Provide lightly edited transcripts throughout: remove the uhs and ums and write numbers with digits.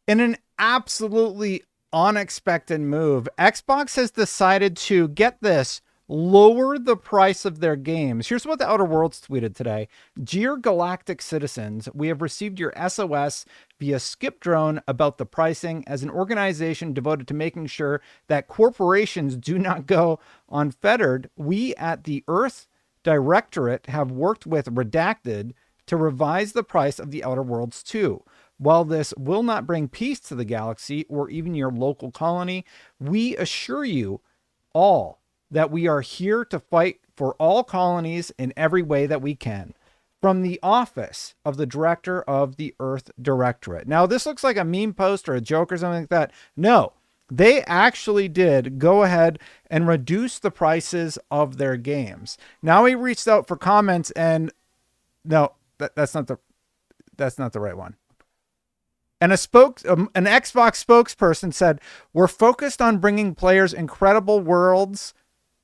In an absolutely unexpected move, Xbox has decided to get this lower the price of their games. Here's what the Outer Worlds tweeted today. Dear Galactic citizens, we have received your SOS via Skip Drone about the pricing. As an organization devoted to making sure that corporations do not go unfettered, we at the Earth Directorate have worked with Redacted to revise the price of the Outer Worlds 2. While this will not bring peace to the galaxy or even your local colony, we assure you all that we are here to fight for all colonies in every way that we can. From the office of the director of the Earth Directorate. Now, this looks like a meme post or a joke or something like that. No, they actually did go ahead and reduce the prices of their games. Now he reached out for comments, and no, that's not the right one. And an Xbox spokesperson said, "We're focused on bringing players incredible worlds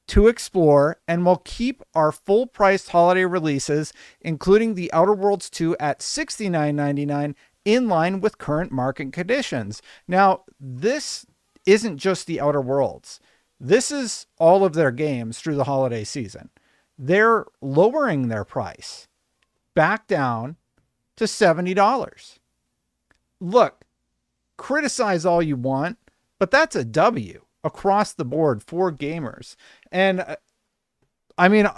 to explore, and we'll keep our full-priced holiday releases, including the Outer Worlds 2 at $69.99, in line with current market conditions." Now, this isn't just the Outer Worlds. This is all of their games through the holiday season. They're lowering their price back down to $70. Look, criticize all you want, but that's a W across the board for gamers. And I mean,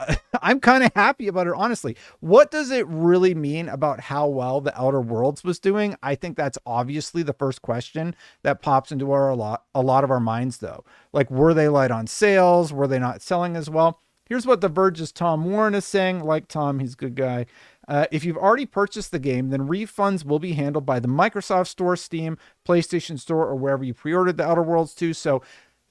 I'm kind of happy about it, honestly. What does it really mean about how well the Outer Worlds was doing? I think that's obviously the first question that pops into a lot of our minds, though. Like, were they light on sales? Were they not selling as well? Here's what The Verge's Tom Warren is saying. Like Tom, he's a good guy. If you've already purchased the game, then refunds will be handled by the Microsoft Store, Steam, PlayStation Store, or wherever you pre-ordered the Outer Worlds to. So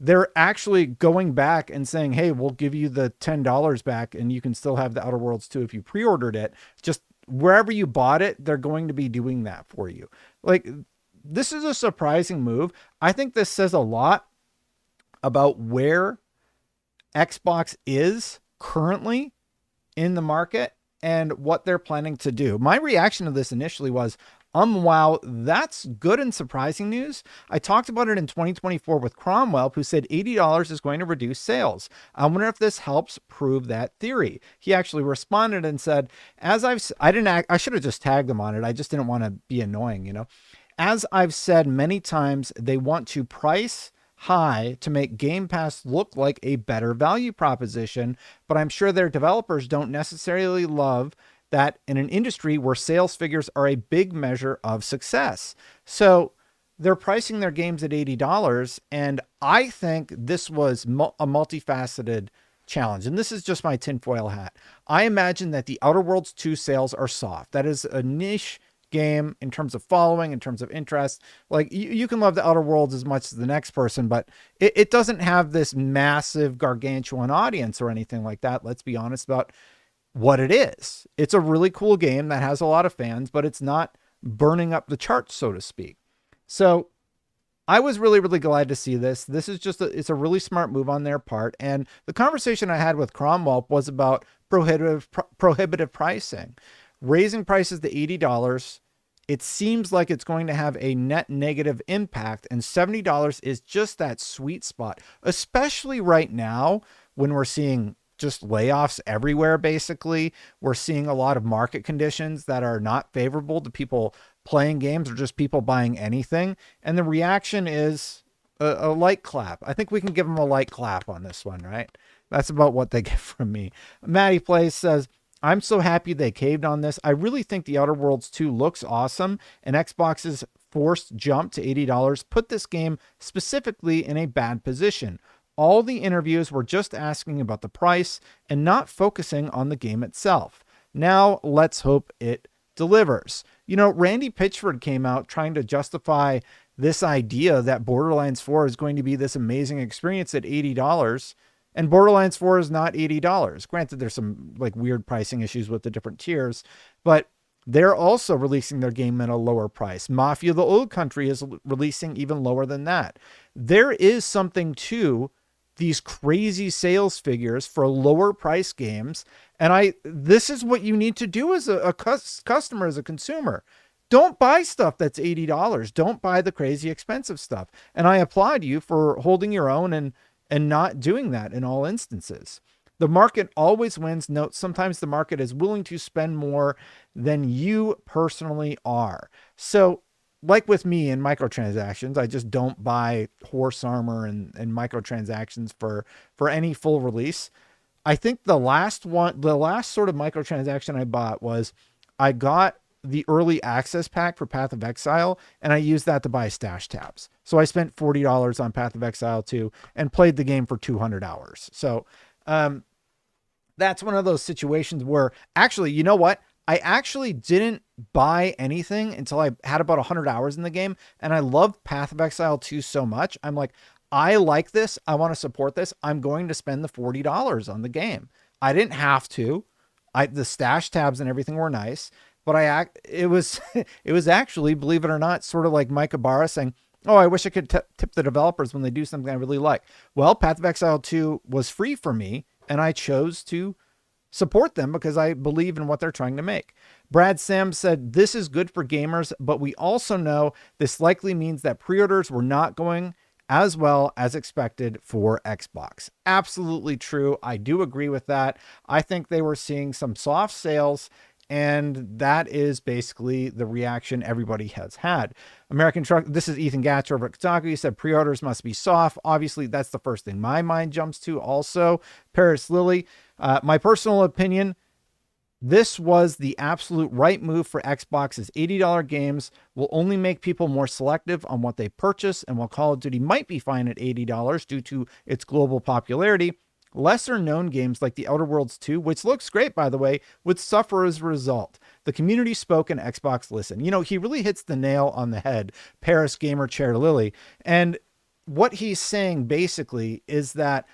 they're actually going back and saying, hey, we'll give you the $10 back and you can still have the Outer Worlds 2 if you pre-ordered it. Just wherever you bought it, they're going to be doing that for you. Like, this is a surprising move. I think this says a lot about where Xbox is currently in the market and what they're planning to do. My reaction to this initially was, wow, that's good and surprising news. I talked about it in 2024 with Cromwell, who said $80 is going to reduce sales. I wonder if this helps prove that theory. He actually responded and said, I should have just tagged them on it. I just didn't want to be annoying, you know. As I've said many times, they want to price high to make Game Pass look like a better value proposition, but I'm sure their developers don't necessarily love that in an industry where sales figures are a big measure of success. So they're pricing their games at $80, and I think this was a multifaceted challenge. And this is just my tinfoil hat. I imagine that the Outer Worlds 2 sales are soft. That is a niche game in terms of following, in terms of interest. Like, you can love the Outer Worlds as much as the next person, but it doesn't have this massive gargantuan audience or anything like that. Let's be honest about what it is. It's a really cool game that has a lot of fans, but it's not burning up the charts, so to speak. So I was really, really glad to see this. This is it's a really smart move on their part. And the conversation I had with Cromwell was about prohibitive pricing. Raising prices to $80, it seems like it's going to have a net negative impact, and $70 is just that sweet spot, especially right now when we're seeing just layoffs everywhere. Basically, we're seeing a lot of market conditions that are not favorable to people playing games or just people buying anything. And the reaction is a light clap. I think we can give them a light clap on this one, right? That's about what they get from me. Maddie Plays says, I'm so happy they caved on this. I really think the Outer Worlds 2 looks awesome, and Xbox's forced jump to $80 put this game specifically in a bad position. All the interviews were just asking about the price and not focusing on the game itself. Now, let's hope it delivers. You know, Randy Pitchford came out trying to justify this idea that Borderlands 4 is going to be this amazing experience at $80. And Borderlands 4 is not $80. Granted, there's some like weird pricing issues with the different tiers, but they're also releasing their game at a lower price. Mafia: The Old Country is releasing even lower than that. There is something to these crazy sales figures for lower price games. And this is what you need to do as a customer, as a consumer. don't buy stuff that's $80. Don't buy the crazy expensive stuff. And I applaud you for holding your own and not doing that in all instances. The market always wins. Note, sometimes the market is willing to spend more than you personally are. So like with me in microtransactions, I just don't buy horse armor and microtransactions for any full release. I think the last sort of microtransaction I bought was I got the early access pack for Path of Exile, and I used that to buy stash tabs. So I spent $40 on Path of Exile 2 and played the game for 200 hours. So that's one of those situations where actually, you know what? I actually didn't buy anything until I had about 100 hours in the game, and I loved Path of Exile 2 so much. I'm like, I like this. I want to support this. I'm going to spend the $40 on the game. I didn't have to. The stash tabs and everything were nice, but it was actually, believe it or not, sort of like Mike Ibarra saying, oh, I wish I could tip the developers when they do something I really like. Well, Path of Exile 2 was free for me, and I chose to support them because I believe in what they're trying to make. Brad Sam said, this is good for gamers, but we also know this likely means that pre-orders were not going as well as expected for Xbox. Absolutely true. I do agree with that. I think they were seeing some soft sales, and that is basically the reaction everybody has had. American Truck, this is Ethan Gatcher over at Kotaku. He said pre-orders must be soft. Obviously, that's the first thing my mind jumps to. Also, Paris Lilly, my personal opinion, this was the absolute right move for Xbox's $80 games will only make people more selective on what they purchase. And while Call of Duty might be fine at $80 due to its global popularity, lesser known games like The Outer Worlds 2, which looks great, by the way, would suffer as a result. The community spoke and Xbox listened. You know, he really hits the nail on the head, Paris Gamer Chair Lilly. And what he's saying basically is that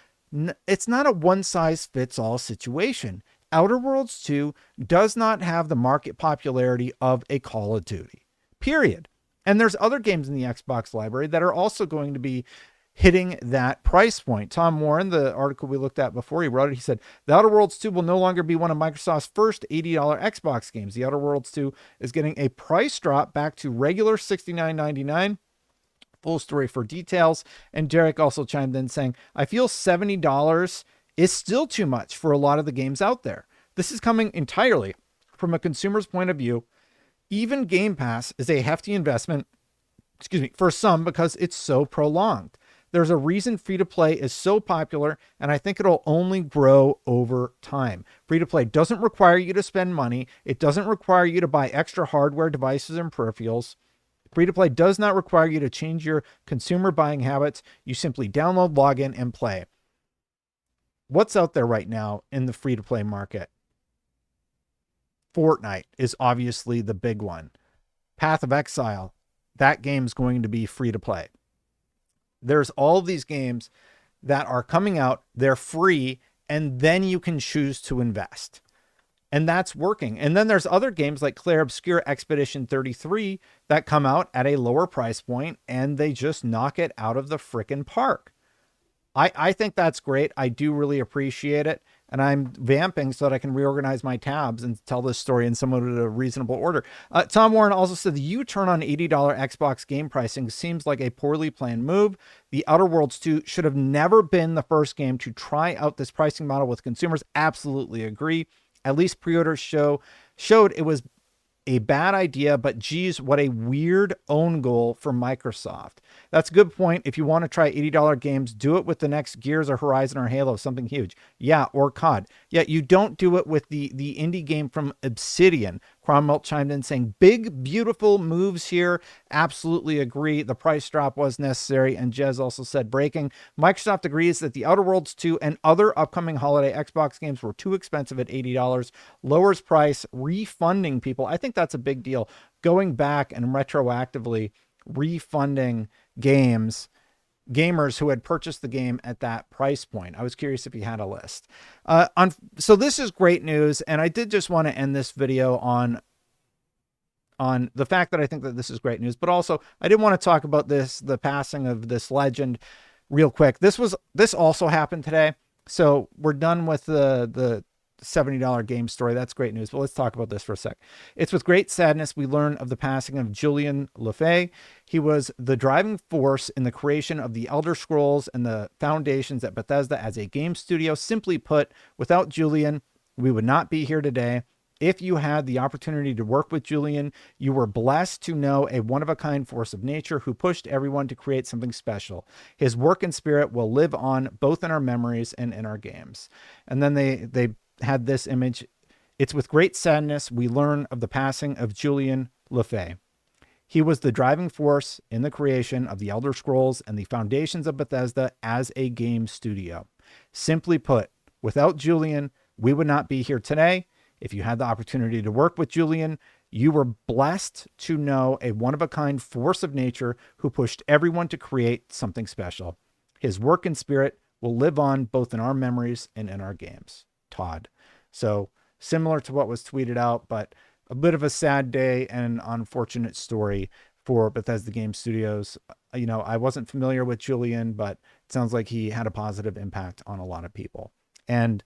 it's not a one-size-fits-all situation. Outer Worlds 2 does not have the market popularity of a Call of Duty, period. And there's other games in the Xbox library that are also going to be hitting that price point. Tom Warren, the article we looked at before he wrote it, he said, The Outer Worlds 2 will no longer be one of Microsoft's first $80 Xbox games. The Outer Worlds 2 is getting a price drop back to regular $69.99. Full story for details. And Derek also chimed in saying, I feel $70 is still too much for a lot of the games out there. This is coming entirely from a consumer's point of view. Even Game Pass is a hefty investment, for some because it's so prolonged. There's a reason free-to-play is so popular, and I think it'll only grow over time. Free-to-play doesn't require you to spend money. It doesn't require you to buy extra hardware, devices, and peripherals. Free-to-play does not require you to change your consumer buying habits. You simply download, log in, and play. What's out there right now in the free-to-play market? Fortnite is obviously the big one. Path of Exile, that game's going to be free-to-play. There's all these games that are coming out, they're free, and then you can choose to invest. And that's working. And then there's other games like Clair Obscur Expedition 33 that come out at a lower price point, and they just knock it out of the frickin' park. I think that's great. I do really appreciate it. And I'm vamping so that I can reorganize my tabs and tell this story in somewhat of a reasonable order. Tom Warren also said the U-turn on $80 Xbox game pricing seems like a poorly planned move. The Outer Worlds 2 should have never been the first game to try out this pricing model with consumers. Absolutely agree. At least pre-orders showed it was a bad idea, but geez, what a weird own goal for Microsoft. That's a good point. If you want to try $80 games, do it with the next Gears or Horizon or Halo, something huge. Yeah, or COD. Yeah, you don't do it with the indie game from Obsidian. Cromwell chimed in saying, big, beautiful moves here. Absolutely agree. The price drop was necessary. And Jez also said, breaking. Microsoft agrees that the Outer Worlds 2 and other upcoming holiday Xbox games were too expensive at $80. Lowers price, refunding people. I think that's a big deal. Going back and retroactively refunding gamers who had purchased the game at that price point. I was curious if you had a list. So this is great news, and I did just want to end this video on the fact that I think that this is great news, but also I did want to talk about the passing of this legend real quick. This also happened today. So we're done with the $70 game story. That's great news. But let's talk about this for a sec. It's with great sadness we learn of the passing of Julian Lefay. He was the driving force in the creation of the Elder Scrolls and the foundations at Bethesda as a game studio. Simply put, without Julian, we would not be here today. If you had the opportunity to work with Julian, you were blessed to know a one-of-a-kind force of nature who pushed everyone to create something special. His work and spirit will live on both in our memories and in our games. And then they had this image. It's with great sadness we learn of the passing of Julian Lefay. He was the driving force in the creation of the Elder Scrolls and the foundations of Bethesda as a game studio. Simply put, without Julian, we would not be here today. If you had the opportunity to work with Julian, you were blessed to know a one-of-a-kind force of nature who pushed everyone to create something special. His work and spirit will live on both in our memories and in our games. Todd. So similar to what was tweeted out, but a bit of a sad day and an unfortunate story for Bethesda Game Studios. You know, I wasn't familiar with Julian, but it sounds like he had a positive impact on a lot of people. And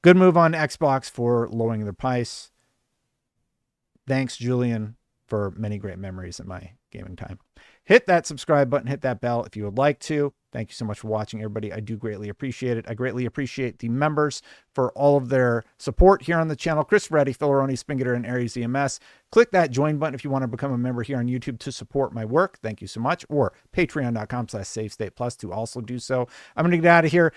good move on Xbox for lowering their price. Thanks, Julian, for many great memories in my gaming time. Hit that subscribe button, hit that bell if you would like to. Thank you so much for watching, everybody. I do greatly appreciate it. I greatly appreciate the members for all of their support here on the channel. Chris Reddy, Phil Aroni, Spingater, and Aries EMS. Click that join button if you want to become a member here on YouTube to support my work. Thank you so much. Or patreon.com/SafeStatePlus to also do so. I'm going to get out of here.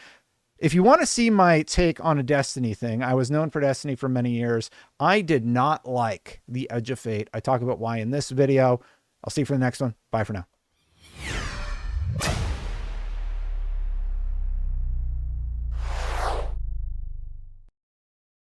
If you want to see my take on a Destiny thing, I was known for Destiny for many years. I did not like the Edge of Fate. I talk about why in this video. I'll see you for the next one. Bye for now.